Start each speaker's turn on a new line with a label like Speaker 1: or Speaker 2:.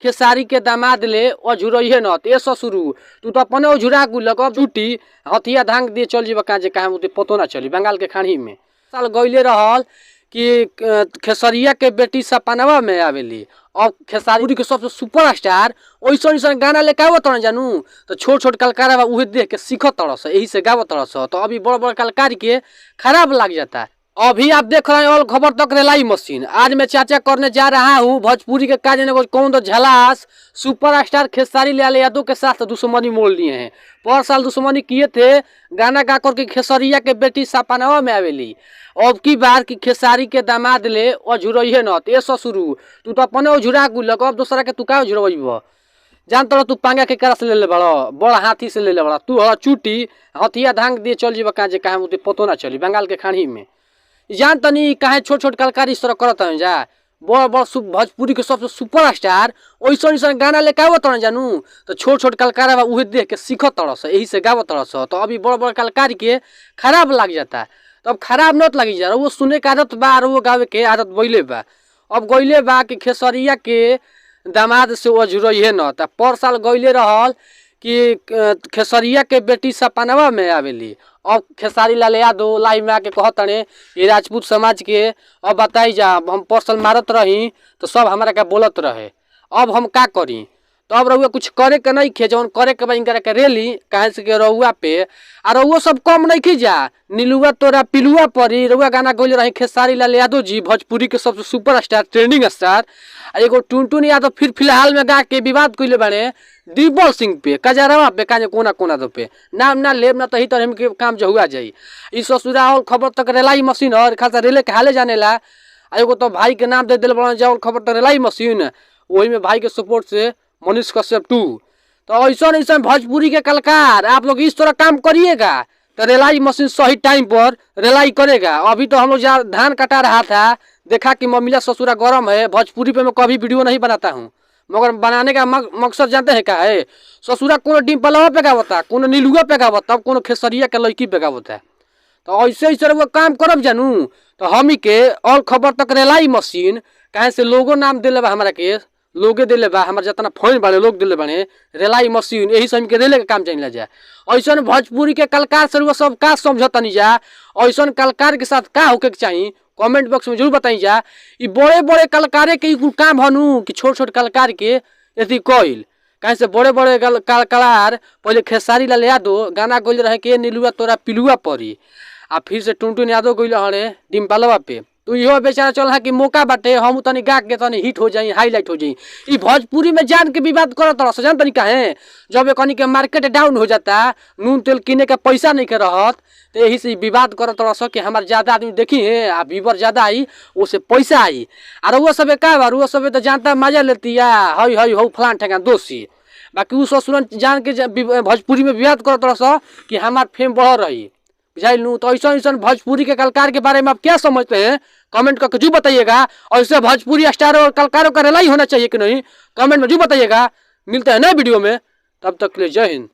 Speaker 1: खेसारी के दामाद ले अझुरइहे न ते ससुरु तू तो अपने अझुरा गुलक झूठी हथिया धांग दिए चल जीव काजे कहाँ मुझे पतो ना चली बंगाल के खाड़ी में साल गईले रहल कि खेसरिया के बेटी सपनवा में आवेली। अब खेसारी के सबसे सुपरस्टार ओइसन गाना लेके आवत न जानू तो छोट छोट कलाकार उहे देख के सीखत तरस यही से गावत तरस तो अभी बड़ बड़ कलाकार के खराब लग जाता। अभी आप देख रहे हैं ऑल खबर तक रेलाई मशीन। आज मैं चर्चा करने जा रहा हूँ भोजपुरी के काज ने कौन तो झलास सुपरस्टार खेसारी लाल यादव के साथ दुश्मनी मोड़ लिए हैं। पर साल दुश्मनी किए थे गाना गा कर के खेसरिया के बेटी सपनवा में आवेली। अब की बार की खेसारी के दामाद ले अझुरइहे न ते ससुरु तू तो अपने अझुरा गुलक अब दूसरा के तू का अझुरइब जान तोरा तू पांगा के करा से ले ले बड़ा हाथी से ले ले बड़ा तू हला चूटी हथिया धांग दिए चल जीव काजे कहाँ मुझे पतो ना चली बंगाल के खाड़ी में जान तनी काहे छोट छोट कलाकार इस तरह करत हैं जा बड़ बड़ भोजपुरी के सबसे सुपरस्टार ओइसन गाना लेके आवत न जानू तो छोट छोट कलाकार उहे देख के सीखत तरस यही से गावत तरस तो अभी बड़ बड़ कलाकार के खराब लग जाता। तो अब खराब नत लगी जा वो सुने के आदत बा और वो गावे के आदत बैले बा। अब गईले बा कि खेसरिया के दामाद से अझुरइहे न त पर साल गईले रहल कि खेसरिया के बेटी सपनवा में आवेली। अब खेसारी लाल यादव लाइव में आके कहतने ये राजपूत समाज के अब बताई जा हम पर्सल मारत रही तो सब हमारा का बोलत रहे अब हम का करी तो अब रउआ कुछ करे के नहीं खे जौन करे के बा के रेली कहे से के रउआ पे आ रउआ सब कम नहीं खी जा नीलुआ तोरा पिलुआ परी रउआ गाना गइले रही खेसारी लाल यादव जी भोजपुरी के सबसे सुपरस्टार ट्रेंडिंग स्टार। एगो टुनटुन यादव फिर फिलहाल में गा के विवाद कइले बाड़े डिम्पल सिंह पे कजरवा पे काजे कोना कोना दो पे नाम ना लेब ना तो ही तरह के काम जो हुआ जाई। ई ससुरा और खबर तक रेलाई मशीन और खासा रेले के हाले जाने ला एगो तो भाई के नाम दे दिल बड़ा जाओ खबर तक रेलाई मशीन वही में भाई के सपोर्ट से मनीष कश्यप 2 तो ऐसा भोजपुरी के कलाकार आप लोग इस तरह काम करिएगा तो रेलाई मशीन सही टाइम पर रेलाई करेगा। अभी तो हम लोग धान कटा रहा था देखा कि मम्मीला ससुरा गर्म है भोजपुरी पे मैं कभी वीडियो नहीं बनाता हूँ मगर बनाने का मकसद जानते हैं क्या है ससुरा कोनो डिम्पलवा पे गावता कोनो नीलुआ पे गावता कोनो खेसरिया के लड़की पे गावता तो ऐसे वो काम करब जानू तो हम ही के और खबर तक रेलाई मशीन कहे से लोगो नाम दिले बा हमारा के लोगे दिले बा हमारे जितना फोन बाड़े लोग दिले बाड़े रेलाई मशीन यही से हमके रेले के काम जान जाए। ऐसा भोजपुरी के कलाकार से वो सब का समझतनी जा ऐसा कलाकार के साथ का होके चाहिए कमेंट बॉक्स में जरूर बताई जा। ये बड़े बड़े कलाकारे के काम हनु कि छोट छोट कलाकार के यदि कइल कहीं से बड़े बड़े कलाकार पहले खेसारी लाल यादव गाना गइल रहे के नीलुआ तोरा पिलुआ परी आ फिर से टुनटुन यादव गइल हड़े डिम्पलवा पे तो यो बेचारा चल है कि मौका बाटे हम तनी गा के तनी हिट हो जाई हाईलाइट हो जाई। ई भोजपुरी में जान के विवाद करत रह जान तनी काहे जब कनी के मार्केट डाउन हो जाता नून तेल किने के पैसा नहीं के रहत तो यही से विवाद करत रह कि हमार ज्यादा आदमी देखी है आ व्यूवर ज्यादा आई उससे पैसा आई और वो सब का बार वो सब तो जानता मजा लेती है हई हई हो फलान ठेका दोषी बाकी वो ससुरन जान के भोजपुरी में विवाद करत रह कि हमार फेम बढ़ रही बुझाइल नू। तो ऐसा भोजपुरी के कलाकार के बारे में आप क्या समझते हैं कमेंट करके जरूर बताइएगा। और इससे भोजपुरी स्टार और कलाकारों का रेलाई होना चाहिए कि नहीं कमेंट में जरूर बताइएगा। मिलते हैं नए वीडियो में तब तक के लिए जय हिंद।